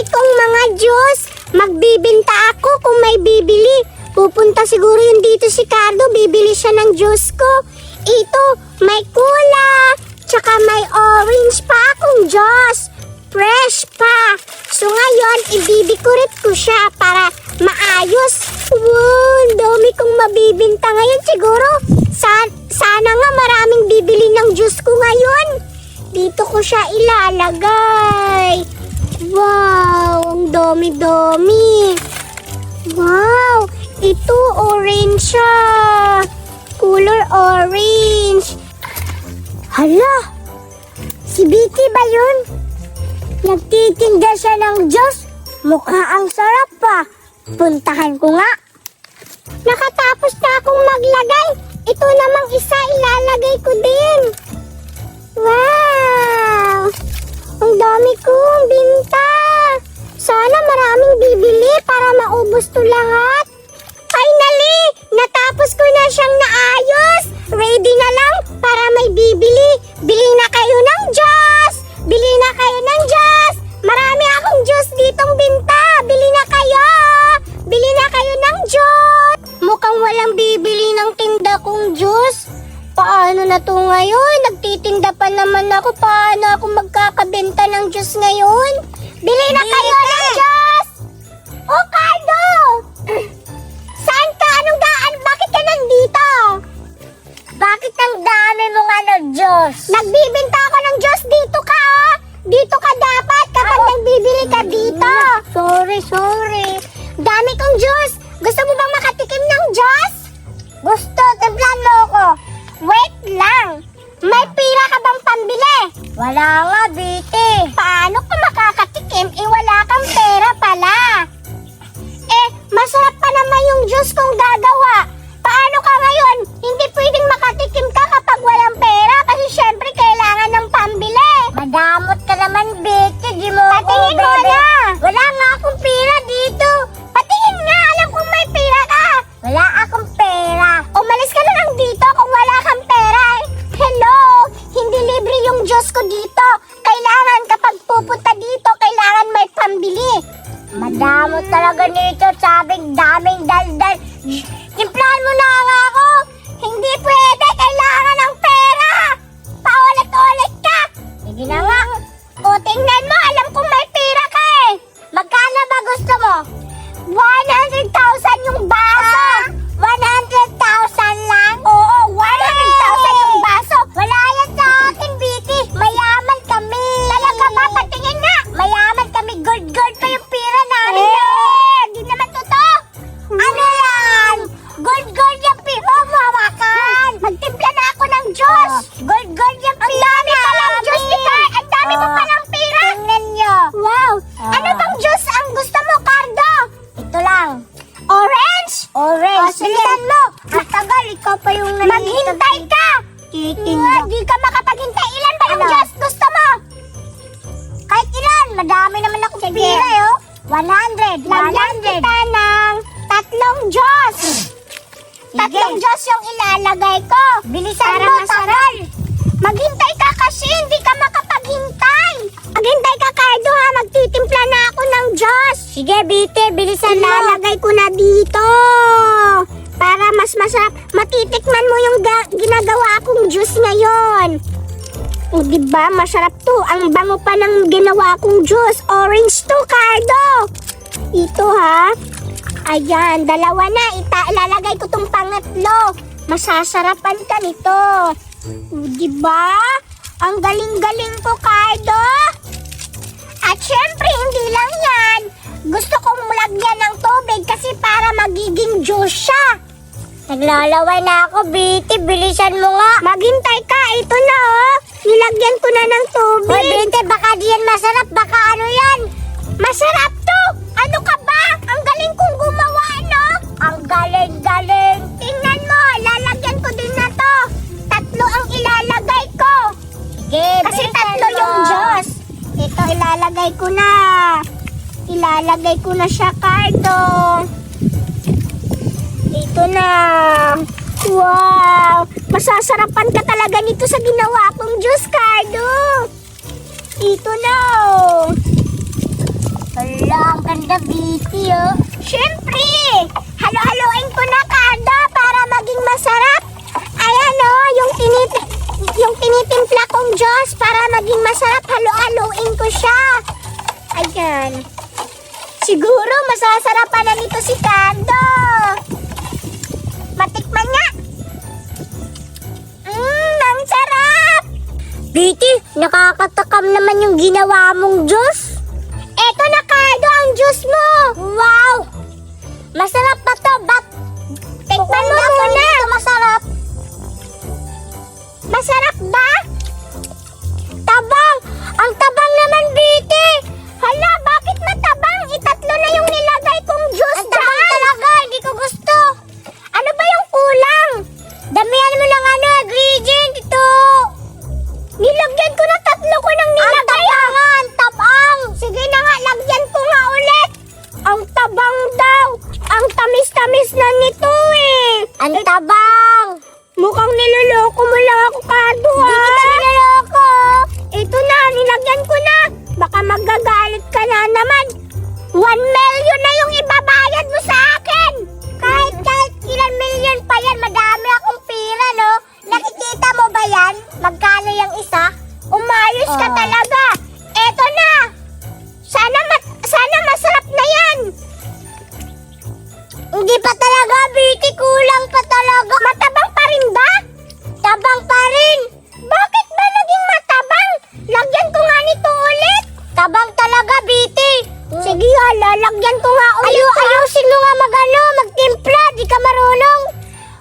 dami kong mga juice. Magbibinta ako kung may bibili. Pupunta siguro yun dito si Cardo. Bibili siya ng juice ko. Ito, may cola. Tsaka may orange pa akong juice. Fresh pa. So ngayon, ibibikurit ko siya para maayos. Wow, dami kong mabibinta ngayon siguro. Sana nga maraming bibili ng juice ko ngayon. Dito ko siya ilalagay. Wow, ang dami-dami. Wow, ito orange siya. Color orange. Hala, si Vicky ba yun? Nagtitinda siya ng juice. Mukha ang sarap pa. Puntahan ko nga. Nakatapos na akong maglagay. Ito namang isa ilalagay ko din. Wow! Ang dami kong binta. Sana maraming bibili para maubos to lahat. Finally! Natapos ko na siyang naayos. Ready na lang para may bibili. Bili na kayo ng juice. Bili na kayo ng juice. Marami akong juice ditong binta. Bili na kayo. Bili na kayo ng juice. Mukhang walang bibili ng tinda kong juice. Paano na to ngayon? Nagtitinda pa naman ako. Paano ako magkakabenta ng juice ngayon? Bili na kayo ng juice! Oh, Cardo! Saan ka? Anong daan? Bakit ka nandito? Bakit ang dami mo nga ng juice? Nagbibinta ako ng juice. Dito ka, oh! Dito ka dapat kapag nagbibili ka dito. Sorry. Dami kong juice. Gusto mo bang makatikim ng juice? Gusto. Timplan mo ako. Wait lang. May pira ka bang pambili? Wala nga, Biti. Paano ka makakatikim? Wala kang pera pala. Masarap pa naman yung juice kong gagawa. Paano ka ngayon? Hindi pwedeng makatikim ka kapag walang pera kasi syempre kailangan ng pambili. Madamot ka naman, Biti. Di mo patingin mo na. Wala nga akong pera dito. Patingin nga. Alam kong may pera ka. Wala akong pera. Umalis ka na lang dito kung wala kang pera. Hello! Hindi libre yung juice ko dito. Kailangan kapag pupunta dito, kailangan may pambili. Madamot talaga nito. Sabing daming daldal. Timplahan mo na nga ako. Hindi pwede. Kailangan ng pera. Paulit-ulit ka. Sige na nga. O tingnan mo. Alam kong may pera ka eh. Magkano ba gusto mo? 100,000 yung baso. 100,000 lang? Oo, 100,000 yung baso. Wala yan sa akin, Vicky. Mayaman kami. Talaga ba? Patingin nga. Mayaman kami. Gold pa yung pera namin. Di naman totoo. Ano yan? Gold yung pera. Mawakan. Magtimpla na ako ng juice. Gold yung pera. Ang dami palang juice, Tika. Ang dami mo palang pera. Tingnan nyo. Wow. Ano bang juice ang gusto mo, Cardo? Ito lang. Orange? Orange. Bilisan mo. Ang tagal, ikaw pa yung maghintay ka. Hindi ka makapaghintay. Ilan ba yung juice gusto mo? Kahit ilan. Madami naman ako pila, oh. 100. Lagyan kita ng 3 juice. 3 juice yung ilalagay ko. Bilisan mo, tagal. Maghintay ka kasi hindi ka makapaghintay. Maghintay ka, Cardo, ha. Magtitimpla na ako ng juice. Sige, Bite, bilisan mo. Ilalagay ko na dito. Para mas masarap. Matitikman mo yung ginagawa kong juice ngayon. O, diba? Masarap to. Ang bango pa ng ginawa kong juice. Orange to, Cardo. Ito, ha. Ayan, 2 na. Ilalagay ko tong pangatlo. Masasarapan ka nito. O, diba? Ang galing-galing ko, Cardo. At syempre, hindi lang yan. Gusto kong lagyan ng tubig kasi para magiging juice siya. Naglalaway na ako, Biti. Bilisan mo nga. Maghintay ka. Ito na, oh. Nilagyan ko na ng tubig. Hoy, Biti, baka di yan masarap. Baka ano yan? Masarap to. Ano ka ba? Ang galing kong gumawa, no? Ang galing-galing. Tingnan mo, lalagyan ko din na to. 3 ang ilalagay ko. Sige, kasi 3 yung juice. Ito, ilalagay ko na. Ilalagay ko na siya, Cardo. Ito na. Wow! Masasarapan ka talaga nito sa ginawa kong juice, Cardo. Ito na. ganda, Biti, oh. Siyempre, halo-haloin ko na, Cardo, para maging masarap. Ayan, oh, yung tinitimpla kong Diyos para maging masarap, halo-haloin ko siya. Ayan. Siguro, masasarapan na nito si Cardo. Matikman nga. Ang sarap! Biti, nakakatakam naman yung ginawa mong juice. Eto na, Cardo, ang juice mo. Wow! Masarap pa to, but tikman mo muna. Masarap. Masarap ba? Tabang! Ang tabang naman, Biti. Hala, bakit matabang? Itatlo na yung nilagay kong juice. Ang tabang talaga, hindi ko gusto. Ano ba yung kulang? Damihan mo lang ingredient ito. Nilagyan ko na 3 ko nang nilagay. Ang tabang. Sige na nga, lagyan ko nga ulit. Ang tabang daw. Ang tamis-tamis na nito eh. Ang tabang. Mukhang niloloko mo lang ako, Cardo, ha? Hindi kita niloloko. Ito na, nilagyan ko na. Baka magagalit ka na naman. 1 million na yung ibabayad mo sa akin. Kahit ilan million pa yan, madami akong pera, no? Nakikita mo ba yan? Magkano yung isa? Umayos ka talaga. Eto na. Sana masarap na yan. Hindi pa talaga, Biti. Kulang pa talaga. Matabang pa rin ba? Tabang pa rin. Bakit ba naging matabang? Lagyan ko nga nito ulit. Tabang talaga, Biti. Sige, lalagyan ko nga ulit. Ayusin mo nga magtimpla. Di ka marunong.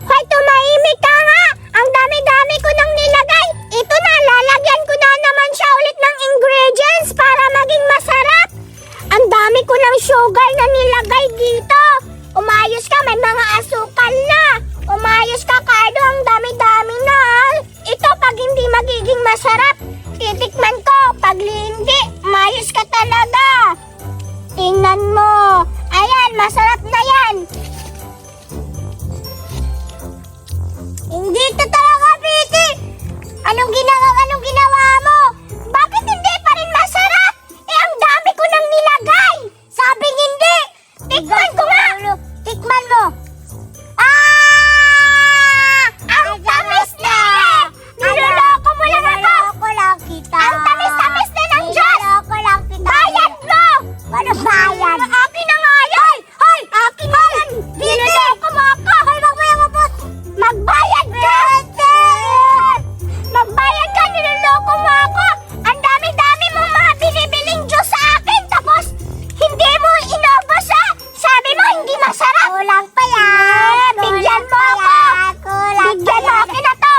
Hoy, tumahimik ka nga. Ang dami-dami ko nang nilagay. Ito na, lalagyan ko na naman siya ulit ng ingredients para maging masarap. Ang dami ko ng sugar na nilagay dito. Umayos ka, may mga asukal na. Umayos ka, Cardo, ang dami-dami na. Ito, pag hindi magiging masarap, titikman ko. Pag hindi, umayos ka talaga. Tingnan mo. Ayan, masarap na yan. Hindi ito talaga, Biti. Anong ginawa mo? Bakit hindi pa rin masarap? Eh, ang dami ko nang nilagay. Sabing hindi. Tikman ko nga. Tikman mo. Ang tamis na eh. Niloloko mo lang ako. Niloloko lang kita. Ang tamis-tamis na ng Diyos. Niloloko lang kita. Bayad mo. Ano bayad? Akin na nga yan. Hoy, akin na yan. Niloloko mo ako. Hoy, magbayad mo po. Magbayad ka. Magbayad ka, niloloko mo ako. Ang dami-dami mong mga binibiling Diyos sa akin. Tapos, hindi mo inubos ha. Sabi mo, hindi masarap. Kulang pa yan. Bigyan mo ako. Bigyan mo, akin na to.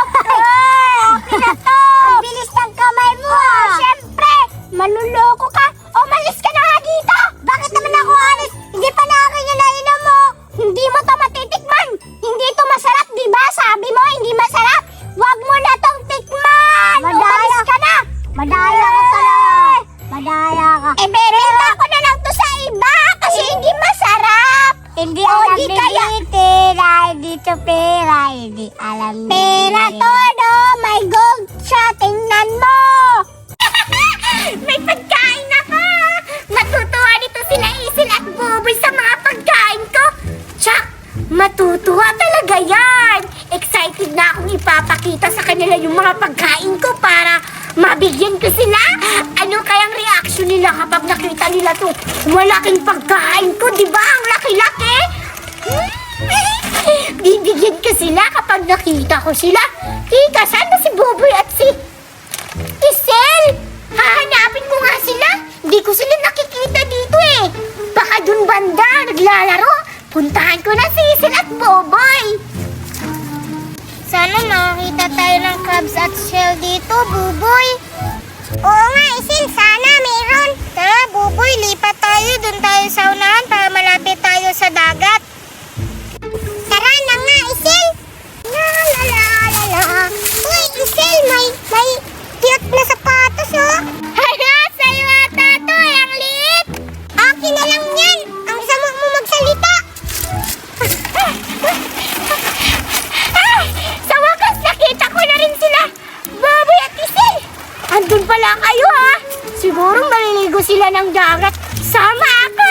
Akin na to. Ang bilis ng kamay mo ha. Siyempre, maluloko ka. Umalis ka na nga dito. Bakit naman ako alis? Hindi pa na akin yung nainom mo. Hindi mo to matitikman. Hindi to masarap, di ba? Sabi mo, hindi masarap. Huwag mo na tong tikman. Umalis ka na. Madaya ka talaga. Madaya ka. Eh, bebenta ko na lang to sa iba kasi hindi masarap. Hindi alam ni Biti. Dito pera. Hindi alam ni pera to, no? May gold siya. Tingnan mo. May pagkain ako. Matutuwa nito sila Isil at Buboy sa mga pagkain ko. Tsak, matutuwa talaga yan. Excited na akong ipapakita sa kanila yung mga pagkain ko para mabigyan ko sila. Ano kayang reaction nila kapag nakita nila to malaking pagkain ko, di ba? Ang laki-laki. Bibigyan ko sila kapag nakita ko sila. Tita, saan ba si Buboy at si Isel? Hahanapin ko nga sila. Hindi ko sila nakikita dito eh. Baka dun banda naglalaro. Puntahan ko na si Isel at Buboy. Sana makakita tayo ng crabs at shell dito, Buboy. Oo nga, Isil. Sana mayroon. Tara, Buboy, lipat tayo. Doon tayo sa unahan para malapit tayo sa dagat. Tara na nga, Isil. La la la la la. Uy, Isil, may cute na sapatos, oh. Hala, sa'yo ata to. Ang liit. Akin na lang yan. Ang sama mo magsalita. Sa wakas, nakita ko na rin sila. Buboy at Isil. Andun pala kayo ha. Siguro maliligo sila ng dagat. Sama ako.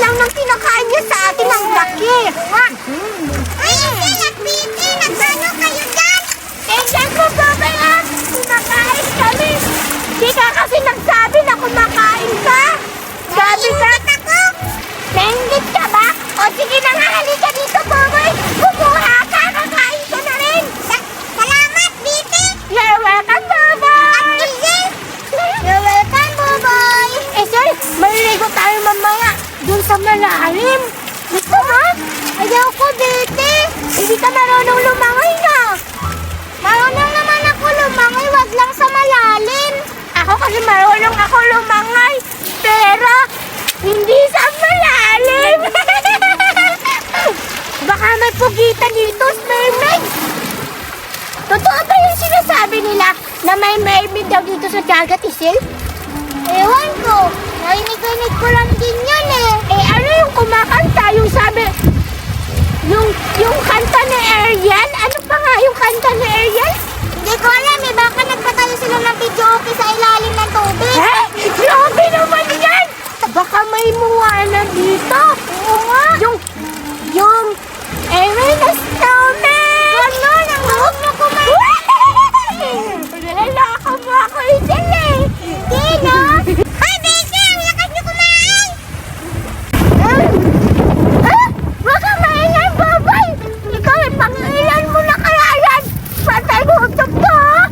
lang ng kinakain niya sa atin ang laki. Ay, Isel at Vicky, nagkano kayo dyan? Tingnan mo, Babay, kumakain kami. Di ka kasi nagsabi na kumakain ka. Sabi ka. Nainggit ka ba? O sige na nga, halika dito, Babay. Kumuha ka, kakain ko na rin. Salamat, Vicky. You're welcome, Babay. At Isel. You're welcome, Babay. Isel, maliligo tayo mamaya. Doon sa malalim. Gusto mo? Ayaw ko, Vicky. Hindi ka marunong lumangoy na. Marunong naman ako lumangoy, wag lang sa malalim. Ako kasi marunong ako lumangay, pero hindi sa malalim. Baka may pugitan dito, mermaid. Totoo ba yung sinasabi nila na may mermaid daw dito sa dagat, Isil? Ewan ko. Narinig ko lang din yan eh. Eh ano yung kumakanta? Yung sabi, yung kanta ni Ariel? Ano pa nga yung kanta ni Ariel? Hindi ko alam eh. Baka nagpatayo sila ng video okay sa ilalim ng tubig. Eh? Grabe naman yan! Baka may muwana dito. Oo nga. Yung Ariel na snowman! Ano? Huwag mo kumain! Nalaka mo ako Isel eh. Hindi no? Hoy, Becky! Ang lakas niyo kumain! Huwag kang maingay, Babay! Ikaw ay pangilan mo na kaya yan! Patay gutom ka, ha?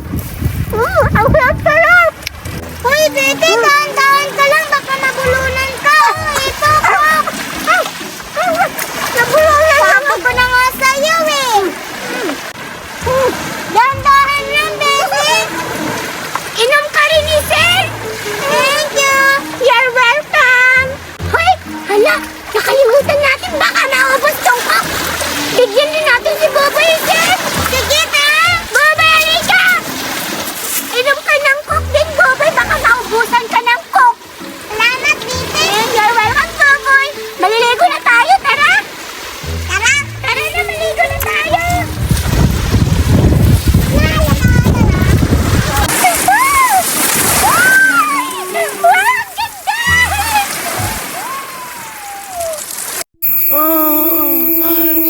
Ang sarap! Hoy, Becky! Dahan-dahan ka lang! Baka mabulunan ka! Ito ko! Nabulunan ako ko na nga sa'yo eh! Dahan-dahan lang, Becky! Inom ka rin, Isel! Thank you! You're welcome! Hoy! Hala! Nakalimutan natin baka naubos tong coke! Bigyan din natin si Babay, Isel! Sige ta! Babay, halika! Inom ka ng coke din, Babay! Baka naubusan ka ng coke! Salamat, Vicky! You're welcome, Babay! Maliligo na tayo, tara! Tara! Tara na, maligo na tayo!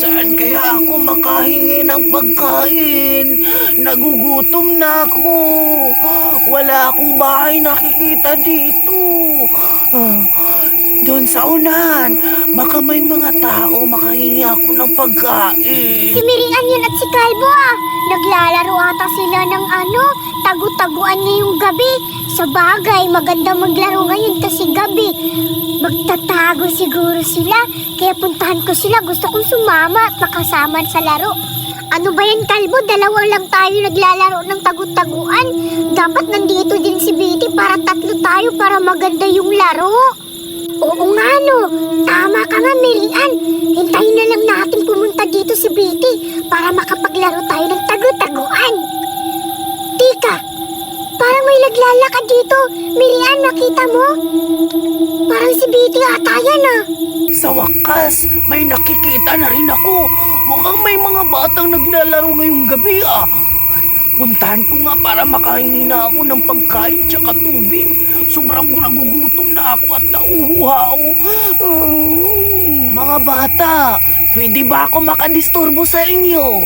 Saan kaya ako makahingi ng pagkain? Nagugutom na ako. Wala akong bahay nakikita dito. Doon sa unahan, baka may mga tao makahingi ako ng pagkain. Si Miriam yun at si Calvo Naglalaro ata sila ng tagu-taguan ngayong gabi. Sa bagay, maganda maglaro ngayon kasi gabi. Magtatago siguro sila. Kaya puntahan ko sila. Gusto kong sumama at makasama sa laro. Ano ba yan, Calvo? Dalawa lang tayo naglalaro ng tagu-taguan. Dapat nandito din si Betty para tatlo tayo para maganda yung laro. Oo nga no. Tama ka nga, Miriam. Hintayin na lang natin pumunta dito si Betty para makapaglaro tayo ng tagu-taguan. Tika, parang may naglalakad dito. Miriam, nakita mo? Parang si Betty ata yan Sa wakas, may nakikita na rin ako. Mukhang may mga batang naglalaro ngayong gabi Puntahan ko nga para makahingi na ako ng pagkain tsaka tubig. Sobrang nagugutom na ako at nauuhaw. Mga bata, pwede ba ako makadisturbo sa inyo?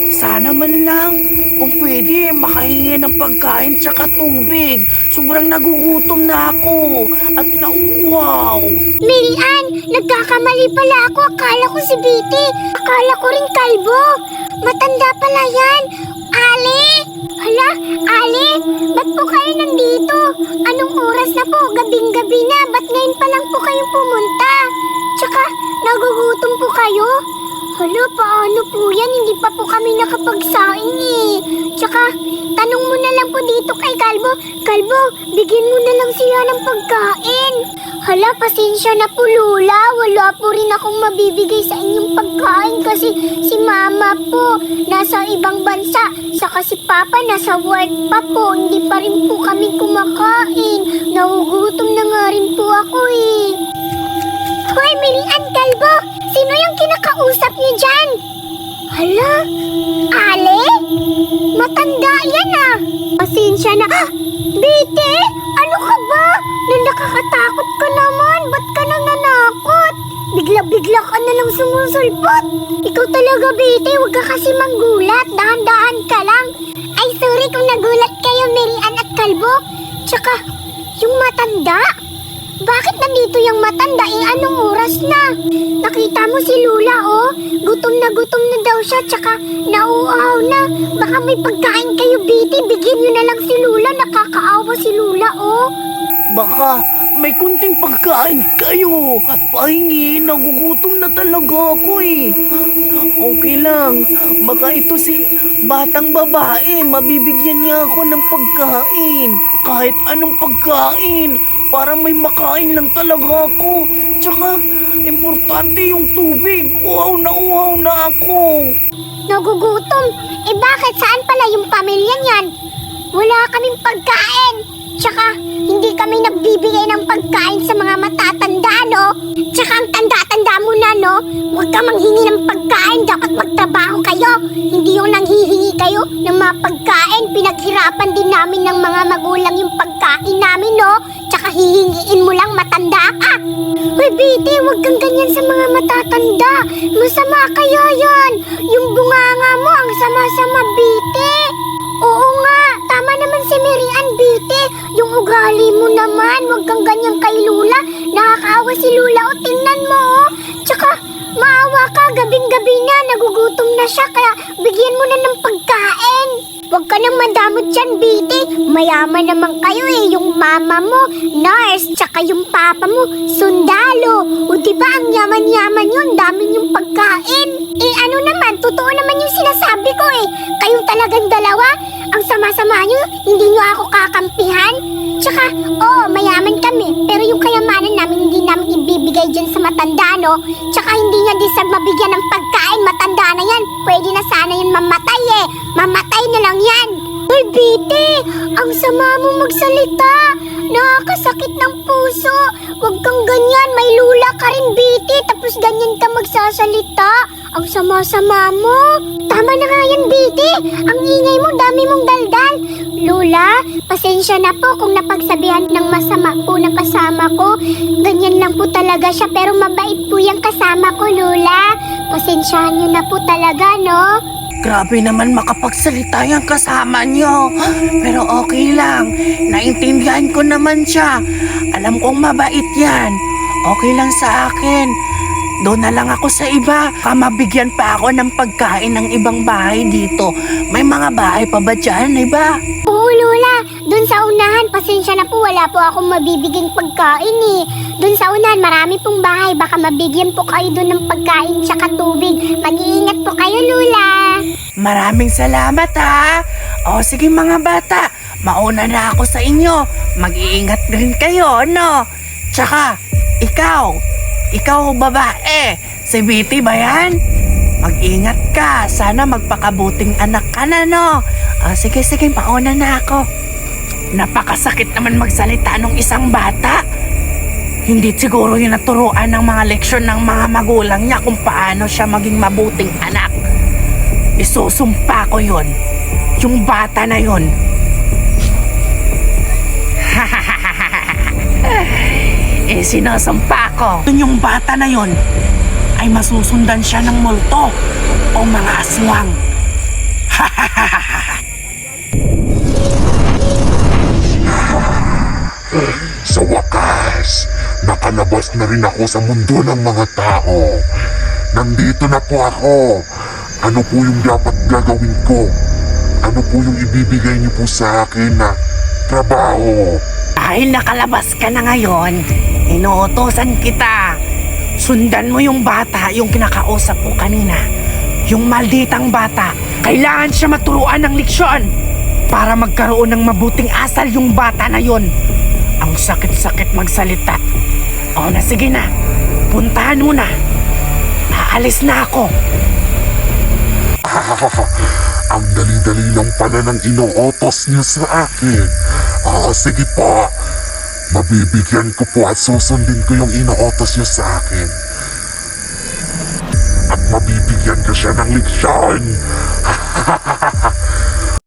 Sana man lang kung pwede makahingi ng pagkain tsaka tubig. Sobrang nagugutom na ako at nauuhaw. Miriam, nagkakamali pala ako. Akala ko si Betty. Akala ko rin Calvo. Matanda pala yan. Ali! Hala, Ali! Ba't po kayo nandito? Anong oras na po? Gabing-gabi na. Ba't ngayon pa lang po kayo pumunta? Tsaka, nagugutom po kayo? Hala, paano po yan? Hindi pa po kami nakapagsaing Tsaka, tanong mo na lang po dito kay Calvo. Calvo, bigyan mo na lang siya ng pagkain. Hala, pasensya na po, Lola. Wala po rin akong mabibigay sa inyong pagkain kasi si Mama po nasa ibang bansa. Saka si Papa nasa work pa po. Hindi pa rin po kami kumakain. Nagugutom na nga rin po ako Hoy, Miriam, Calvo! Sino yung kinakausap niyo dyan? Hala, Ale? Matanda yan Pasensya na. Betty, ano ka ba? Nakakatakot ka naman. Ba't ka nananakot? Bigla-bigla ka na lang sumusulpot. Ikaw talaga, Betty. Huwag ka kasi manggulat. Dahan-dahan ka lang. Ay, sorry kung nagulat kayo, Mirian at Kalbo. Tsaka, yung matanda. Bakit nandito yung matanda? Anong oras na? Nakita mo si Lula, oh. Gutom na daw siya, tsaka nauuhaw na. Baka may pagkain kayo, Betty. Bigyan nyo na lang si Lula. Nakakaawa si Lula, oh. Baka may kunting pagkain kayo. Pahingi, nagugutom na talaga ako eh. Okay lang, baka ito si batang babae, mabibigyan niya ako ng pagkain. Kahit anong pagkain, para may makain lang talaga ako. Tsaka, importante yung tubig. Uhaw na ako. Nagugutom? Eh bakit? Saan pala yung pamilya niyan? Wala kaming pagkain. Tsaka, hindi kami nagbibigay ng pagkain sa mga matatanda, no? Tsaka ang tanda-tanda mo na, no? Huwag ka manghingi ng pagkain. Dapat magtrabaho kayo. Hindi yung nanghihingi kayo ng mga pagkain. Pinaghirapan din namin ng mga magulang yung pagkain namin, no? Tsaka hihingiin mo lang, matanda ka. Uy, Betty, huwag kang ganyan sa mga matatanda. Masama kaya yan. Yung bunganga mo, ang sama-sama, Betty. Oo nga, tama naman si Mirian, Betty. Yung ugali mo naman, huwag kang ganyan kay Lula. Nakakaawa si Lula, o tingnan mo, oh. Tsaka, maawa ka, gabing-gabi na, nagugutom na siya, kaya bigyan mo na ng pagkain. Huwag ka nang madamot dyan, Betty. Mayaman naman kayo eh, yung mama mo, nurse, tsaka yung papa mo, sundalo. O diba ang yaman-yaman yun, dami yung pagkain. Eh ano naman, totoo naman yung sinasabi ko eh. Kayong talagang dalawa, ang sama-sama nyo, hindi nyo ako kakampihan. Tsaka, oo, mayaman kami, pero yung kayamanan namin hindi namin ibibigay dyan sa matanda, no? Tsaka hindi nga deserve mabigyan ng pagkain, matanda na yan. Pwede na sana yun mamatay eh. Mamatay na lang yan. Uy, Betty, ang sama mo magsalita. Nakakasakit ng puso. Huwag kang ganyan, may Lula ka rin, Betty. Tapos ganyan ka magsasalita. Ang sama-sama mo. Tama na nga yan, Betty. Ang ingay mo, dami mong daldal. Lula, pasensya na po kung napagsabihan ng masama po ng kasama ko. Ganyan lang po talaga siya, pero mabait po yung kasama ko, Lula. Pasensyahan niyo na po talaga, no? Grabe naman makapagsalita yung kasama niyo. Pero okay lang, naintindihan ko naman siya. Alam kong mabait yan. Okay lang sa akin. Doon na lang ako sa iba. Mabigyan pa ako ng pagkain ng ibang bahay dito. May mga bahay pa ba dyan, iba? Oo, Lola. Doon sa unahan, pasensya na po. Wala po akong mabibiging pagkain eh. Doon sa unahan, marami pong bahay. Baka mabigyan po kayo doon ng pagkain tsaka tubig. Mag-iingat po kayo, Lola. Maraming salamat ha. O sige mga bata, mauna na ako sa inyo. Mag-iingat rin kayo, no? Tsaka, ikaw babae, si Betty ba yan? Mag-ingat ka, sana magpakabuting anak ka na, no? Sige, mauna na ako. Napakasakit naman magsalita ng isang bata. Hindi siguro yung naturuan ng mga leksyon ng mga magulang niya kung paano siya maging mabuting anak. Isusumpa ko yun. Yung bata na yun. Sinasumpa ko. Yung bata na yun ay masusundan siya ng multo o mga aswang. Sa wakas, nakalabas na rin ako sa mundo ng mga tao. Nandito na po ako. Ano po yung dapat gagawin ko? Ano po yung ibibigay niyo po sa akin na trabaho? Dahil nakalabas ka na ngayon, inuutosan kita. Sundan mo yung bata, yung kinakausap ko kanina. Yung malditang bata, kailangan siya maturuan ng leksyon para magkaroon ng mabuting asal yung bata na yon. Ang sakit-sakit magsalita. O na, sige na. Puntahan mo na. Aalis na ako. Ang dali-dali lang pala ng inuutos niyo sa akin. Sige po. Mabibigyan ko po at susundin ko yung inuutos niyo sa akin. At mabibigyan ko siya ng leksyon.